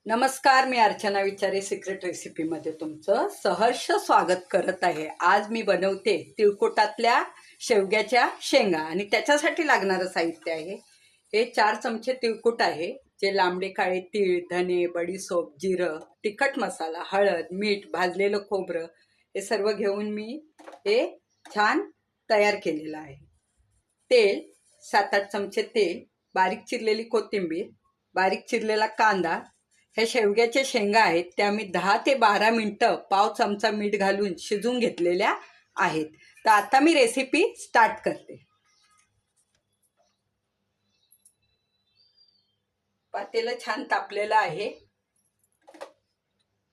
नमस्कार, मी अर्चना विचारे सिक्रेट रेसिपीमध्ये तुमचं सहर्ष स्वागत करत आहे। आज मी बनवते तिळकुटातल्या शेवग्याच्या शेंगा आणि त्याच्यासाठी लागणारं साहित्य आहे हे 4 चमचे तिळकुट आहे, जे लांबडे काळे तीळ, धने, बडीशोप, जिरं, तिखट मसाला, हळद, मीठ, भाजलेलं खोबरं हे सर्व घेऊन मी हे छान तयार केलेलं आहे। तेल 7-8 चमचे तेल, बारीक चिरलेली कोथिंबीर, बारीक चिरलेला कांदा, ह्या शेवग्याच्या शेंगा आहेत त्या मी 10 ते 12 मिनिटं पाव चमचा मीठ घालून शिजवून घेतलेल्या आहेत। तर आता मी रेसिपी स्टार्ट करते। पातेलं छान तापलेलं आहे।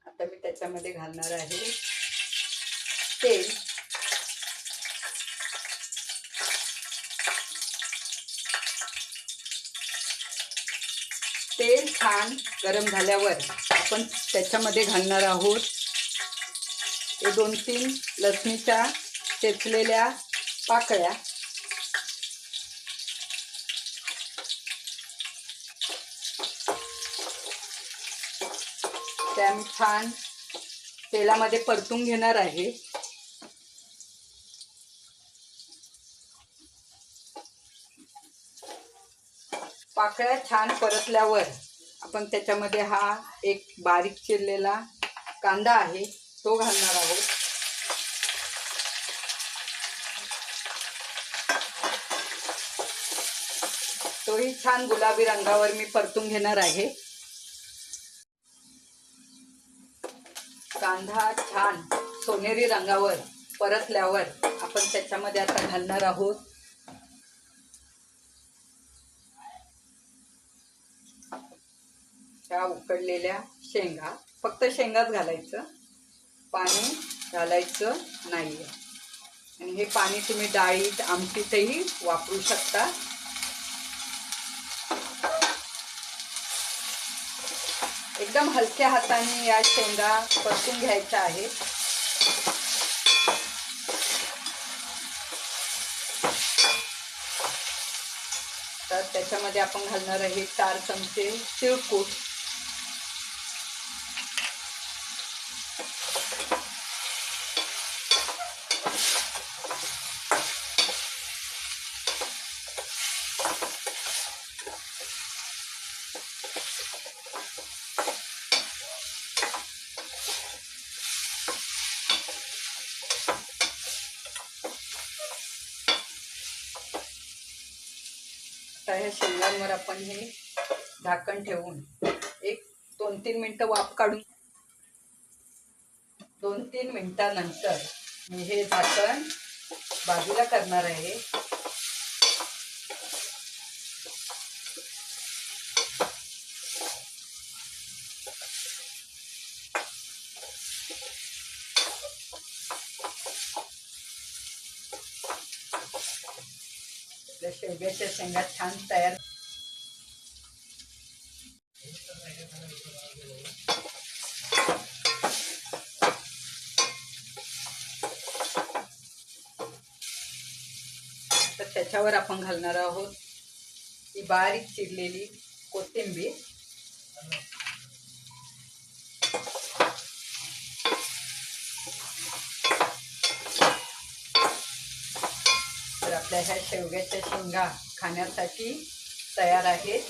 आता मी त्याच्यामध्ये घालणार आहे तेल। तेल छान गरम झाल्यावर आपण त्याच्यामध्ये घालणार आहोत हे 2-3 लसणीच्या चेचलेल्या पाकळ्या, त्या मी छान तेलामध्ये परतून घेणार आहे। पाकळ्या छान परतल्यावर आपण त्याच्यामध्ये हा एक बारीक चिरलेला कांदा आहे तो घालणार आहोत। तोही छान गुलाबी रंगावर मी परतून घेणार आहे। कांदा छान सोनेरी रंगावर परतल्यावर आपण त्याच्यामध्ये आता घालणार आहोत ह्या उकडलेल्या शेंगा। फक्त शेंगाच घालायचं, पाणी घालायचं नाहीये। आणि हे पाणी तुम्ही डाळीत आमटीतही वापरू शकता। एकदम हलक्या हाताने या शेंगा परतून घ्यायच्या आहेत। तर त्याच्यामध्ये आपण घालणार आहे 4 चमचे तिळकूट, ह्या शेंगांवर आपण हे झाकण ठेवून एक 2-3 मिनिटं वाफ काढून 2-3 मिनिटांनंतर मी हे झाकण बाजूला करणार आहे। शेवग्याच्या शेंगा छान तयार। तर त्याच्यावर आपण घालणार आहोत ही बारीक चिरलेली कोथिंबीर, तर आपल्या ह्या शेवग्याच्या शेंगा खाण्यासाठी तयार आहेत।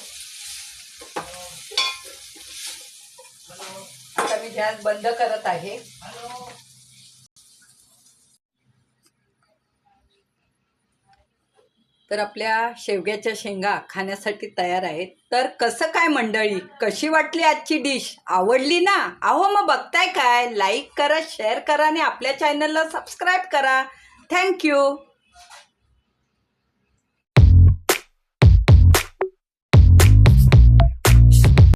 आता मी गॅस बंद करत आहे। तर आपल्या शेवग्याच्या शेंगा खाण्यासाठी तयार आहेत। तर कसं काय मंडळी, कशी वाटली आजची डिश? आवडली ना? अहो मग बघताय काय, लाईक करा, शेअर करा आणि आपल्या चॅनलला सबस्क्राईब करा। थँक्यू।